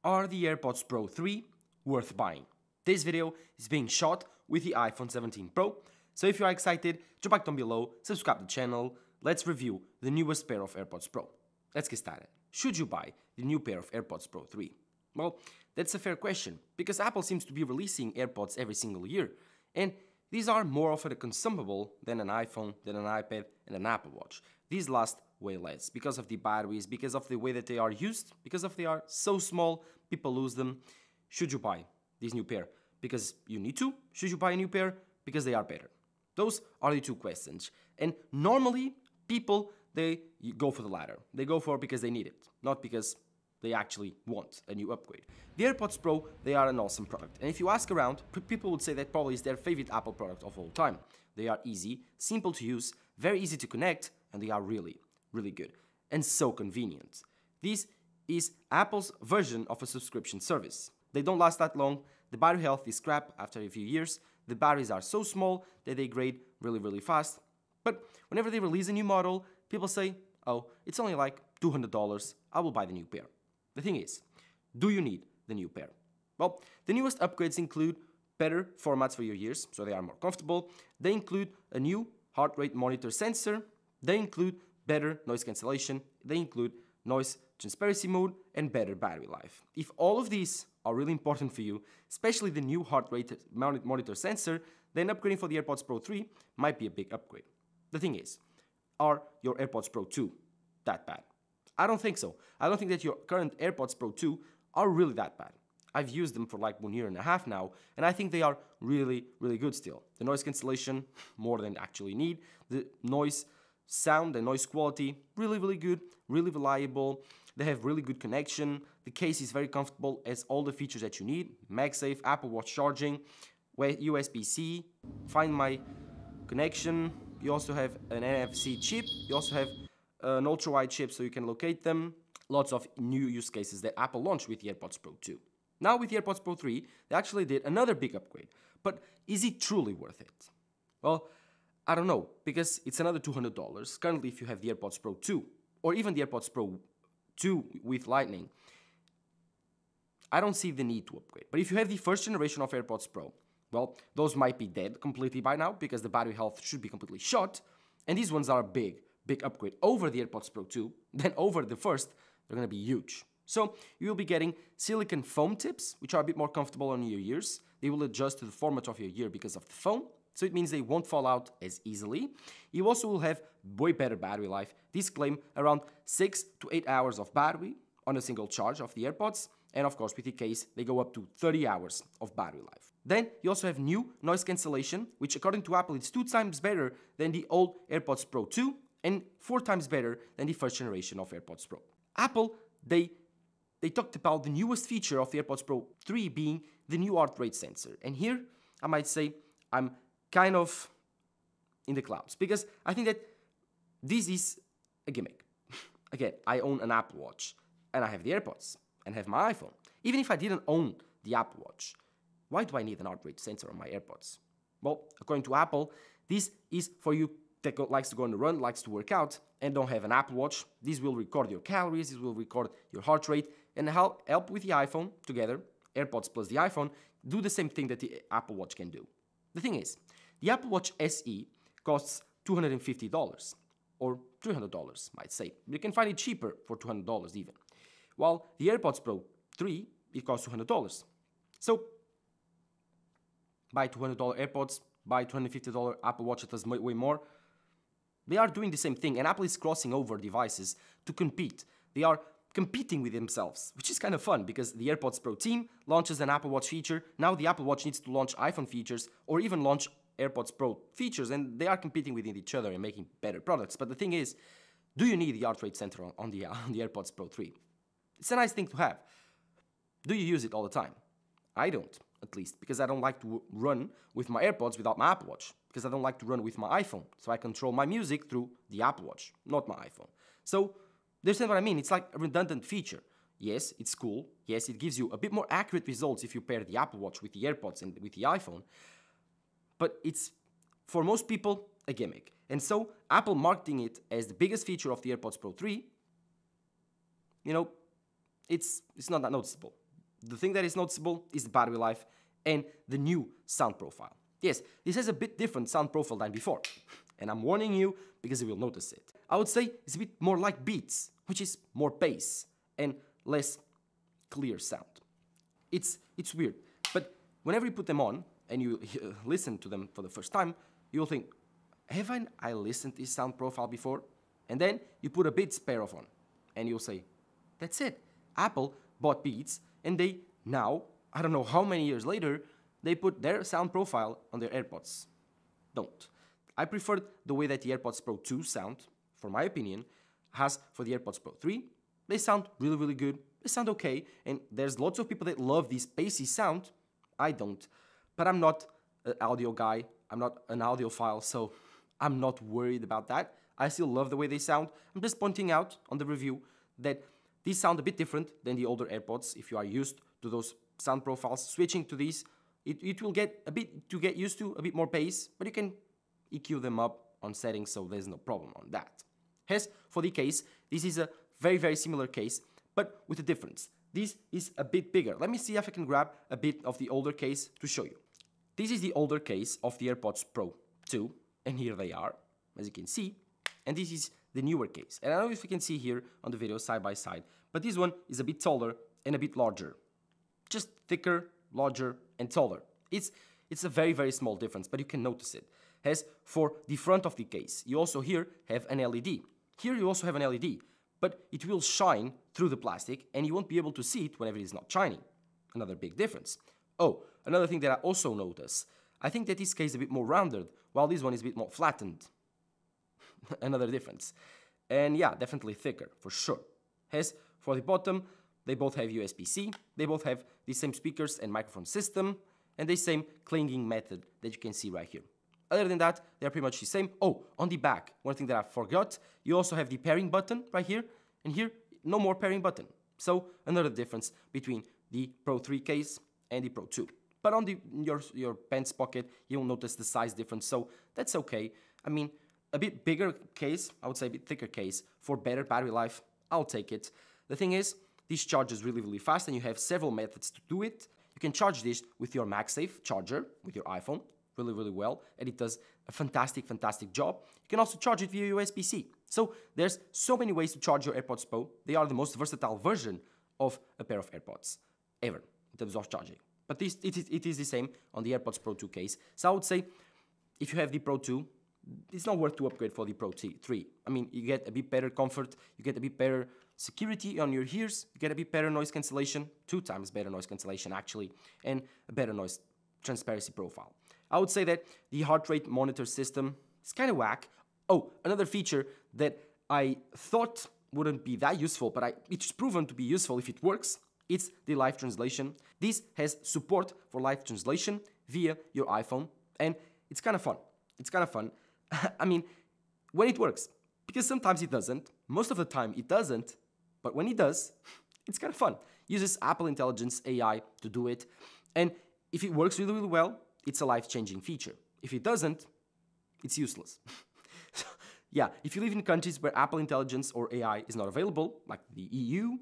Are the AirPods Pro 3 worth buying? This video is being shot with the iPhone 17 Pro, so if you are excited, drop a like down below, subscribe to the channel, let's review the newest pair of AirPods Pro. Let's get started. Should you buy the new pair of AirPods Pro 3? Well, that's a fair question, because Apple seems to be releasing AirPods every single year, and these are more often a consumable than an iPhone, than an iPad, and an Apple Watch. These last way less because of the batteries, because of the way that they are used, because of they are so small, people lose them. Should you buy this new pair? Because you need to? Should you buy a new pair? Because they are better? Those are the two questions. And normally, people, they go for the latter. They go for it because they need it, not because they actually want a new upgrade. The AirPods Pro, they are an awesome product. And if you ask around, people would say that probably is their favorite Apple product of all time. They are easy, simple to use, very easy to connect, and they are really good and so convenient. This is Apple's version of a subscription service. They don't last that long, the battery health is crap after a few years, the batteries are so small that they degrade really fast, but whenever they release a new model, people say, oh, it's only like $200, I will buy the new pair. The thing is, do you need the new pair? Well, the newest upgrades include better formats for your ears, so they are more comfortable. They include a new heart rate monitor sensor. They include better noise cancellation. They include noise transparency mode and better battery life. If all of these are really important for you, especially the new heart rate monitor sensor, then upgrading for the AirPods Pro 3 might be a big upgrade. The thing is, are your AirPods Pro 2 that bad? I don't think so. I don't think that your current AirPods Pro 2 are really that bad. I've used them for like 1.5 years now, and I think they are really good still. The noise cancellation, more than actually need. The noise sound and noise quality, really good, really reliable. They have really good connection. The case is very comfortable, has all the features that you need. MagSafe, Apple Watch charging, USB-C, Find My connection. You also have an NFC chip. You also have an ultra-wide chip so you can locate them. Lots of new use cases that Apple launched with the AirPods Pro 2. Now with the AirPods Pro 3, they actually did another big upgrade. But is it truly worth it? Well, I don't know, because it's another $200. Currently, if you have the AirPods Pro 2, or even the AirPods Pro 2 with Lightning, I don't see the need to upgrade. But if you have the first generation of AirPods Pro, well, those might be dead completely by now, because the battery health should be completely shot, and these ones are a big upgrade over the AirPods Pro 2, then over the first, they're going to be huge. So you will be getting silicone foam tips, which are a bit more comfortable on your ears. They will adjust to the format of your ear because of the foam, so it means they won't fall out as easily. You also will have way better battery life. These claim around 6 to 8 hours of battery on a single charge of the AirPods, and of course with the case they go up to 30 hours of battery life. Then you also have new noise cancellation, which according to Apple is 2 times better than the old AirPods Pro 2 and 4 times better than the first generation of AirPods Pro. Apple, they talked about the newest feature of the AirPods Pro 3 being the new heart rate sensor. And here, I might say, I'm kind of in the clouds, because I think that this is a gimmick. Again, I own an Apple Watch, and I have the AirPods, and have my iPhone. Even if I didn't own the Apple Watch, why do I need an heart rate sensor on my AirPods? Well, according to Apple, this is for you that likes to go on the run, likes to work out, and don't have an Apple Watch. This will record your calories, this will record your heart rate, and help with the iPhone together, AirPods plus the iPhone, do the same thing that the Apple Watch can do. The thing is, the Apple Watch SE costs $250, or $300, might say. You can find it cheaper for $200 even. While the AirPods Pro 3, it costs $200. So, buy $200 AirPods, buy $250 Apple Watch that does way more. They are doing the same thing, and Apple is crossing over devices to compete. They are competing with themselves, which is kind of fun, because the AirPods Pro team launches an Apple Watch feature. Now the Apple Watch needs to launch iPhone features, or even launch AirPods Pro features, and they are competing with each other and making better products. But the thing is, do you need the heart rate sensor on the AirPods Pro 3? It's a nice thing to have. Do you use it all the time? I don't, at least, because I don't like to run with my AirPods without my Apple Watch, because I don't like to run with my iPhone, so I control my music through the Apple Watch, not my iPhone. So, you understand what I mean? It's like a redundant feature. Yes, it's cool. Yes, it gives you a bit more accurate results if you pair the Apple Watch with the AirPods and with the iPhone, but it's, for most people, a gimmick. And so, Apple marketing it as the biggest feature of the AirPods Pro 3, you know, it's not that noticeable. The thing that is noticeable is the battery life and the new sound profile. Yes, this has a bit different sound profile than before, and I'm warning you because you will notice it. I would say it's a bit more like Beats, which is more bass and less clear sound. It's weird, but whenever you put them on and you listen to them for the first time, you'll think, haven't I listened to this sound profile before? And then you put a Beats pair of on, and you'll say, that's it. Apple bought Beats, and they now, I don't know how many years later, they put their sound profile on their AirPods. Don't. I prefer the way that the AirPods Pro 2 sound, for my opinion, has for the AirPods Pro 3. They sound really, really good. They sound okay, and there's lots of people that love this bassy sound. I don't, but I'm not an audio guy. I'm not an audiophile, so I'm not worried about that. I still love the way they sound. I'm just pointing out on the review that these sound a bit different than the older AirPods. If you are used to those sound profiles, switching to these, it will get a bit to get used to, a bit more bass, but you can EQ them up on settings, so there's no problem on that. As for the case, this is a very, very similar case, but with a difference. This is a bit bigger. Let me see if I can grab a bit of the older case to show you. This is the older case of the AirPods Pro 2, and here they are, as you can see, and this is the newer case. And I don't know if you can see here on the video side by side, but this one is a bit taller and a bit larger. Just thicker, larger, and taller. It's a very, very small difference, but you can notice it. As for the front of the case, you also here have an LED. Here you also have an LED, but it will shine through the plastic and you won't be able to see it whenever it is not shining. Another big difference. Oh, another thing that I also notice, I think that this case is a bit more rounded, while this one is a bit more flattened. Another difference. And yeah, definitely thicker, for sure. As for the bottom, they both have USB-C, they both have the same speakers and microphone system, and the same clanging method that you can see right here. Other than that, they're pretty much the same. Oh, on the back, one thing that I forgot, you also have the pairing button right here, and here, no more pairing button. So, another difference between the Pro 3 case and the Pro 2. But on your pants pocket, you'll notice the size difference, so that's okay. I mean, a bit bigger case, I would say a bit thicker case, for better battery life, I'll take it. The thing is, this charges really, really fast, and you have several methods to do it. You can charge this with your MagSafe charger, with your iPhone, really, really well, and it does a fantastic, fantastic job. You can also charge it via USB-C. So there's so many ways to charge your AirPods Pro. They are the most versatile version of a pair of AirPods ever in terms of charging. But it is the same on the AirPods Pro 2 case. So I would say, if you have the Pro 2, it's not worth to upgrade for the Pro 3. I mean, you get a bit better comfort, you get a bit better security on your ears, you get a bit better noise cancellation, 2 times better noise cancellation actually, and a better noise transparency profile. I would say that the heart rate monitor system is kind of whack. Oh, another feature that I thought wouldn't be that useful, but it's proven to be useful if it works, it's the live translation. This has support for live translation via your iPhone, and it's kind of fun. It's kind of fun. I mean, when it works, because sometimes it doesn't, most of the time it doesn't, but when it does, it's kind of fun. Uses Apple Intelligence AI to do it, and if it works really, really well, it's a life-changing feature. If it doesn't, it's useless. So, yeah, if you live in countries where Apple Intelligence or AI is not available, like the EU,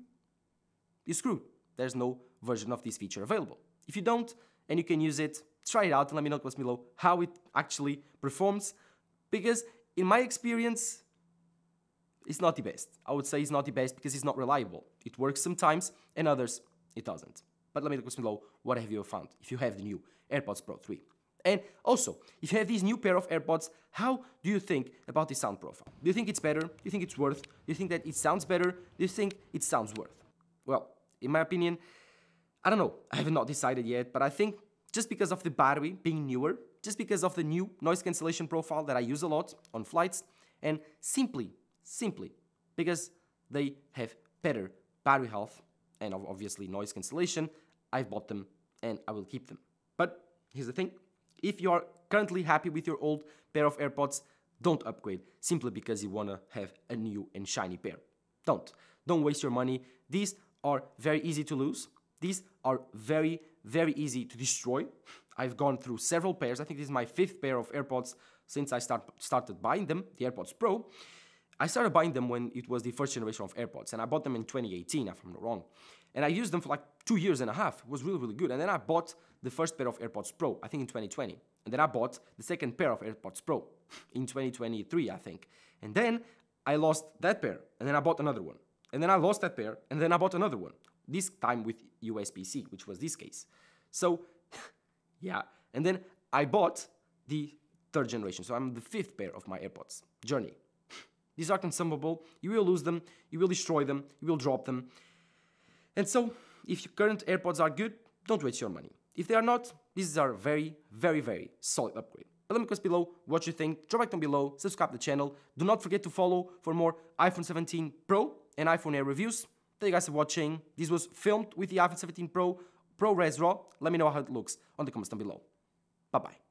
you're screwed. There's no version of this feature available. If you don't, and you can use it, try it out and let me know below how it actually performs, because in my experience, it's not the best. I would say it's not the best because it's not reliable. It works sometimes, and others, it doesn't. But let me know below what have you found if you have the new AirPods Pro 3. And also, if you have these new pair of AirPods, how do you think about the sound profile? Do you think it's better? Do you think it's worth? Do you think that it sounds better? Do you think it sounds worth? Well, in my opinion, I don't know. I have not decided yet, but I think just because of the battery being newer, just because of the new noise cancellation profile that I use a lot on flights, and simply because they have better battery health and obviously noise cancellation, I've bought them and I will keep them. But here's the thing, if you are currently happy with your old pair of AirPods, don't upgrade simply because you want to have a new and shiny pair. Don't waste your money. These are very easy to lose. These are very, very easy to destroy. I've gone through several pairs. I think this is my 5th pair of AirPods since I started buying them, the AirPods Pro. I started buying them when it was the first generation of AirPods, and I bought them in 2018, if I'm not wrong. And I used them for like 2.5 years. It was really, really good. And then I bought the first pair of AirPods Pro, I think in 2020. And then I bought the second pair of AirPods Pro in 2023, I think. And then I lost that pair, and then I bought another one. And then I lost that pair, and then I bought another one. This time with USB-C, which was this case. So, yeah. And then I bought the third generation. So I'm the fifth pair of my AirPods. Journey. These are consumable. You will lose them. You will destroy them. You will drop them. And so, if your current AirPods are good, don't waste your money. If they are not, these are a very, very, very solid upgrade. Let me comment below what you think. Drop a like down below. Subscribe to the channel. Do not forget to follow for more iPhone 17 Pro and iPhone Air reviews. Thank you guys for watching. This was filmed with the iPhone 17 Pro Res RAW. Let me know how it looks on the comments down below. Bye-bye.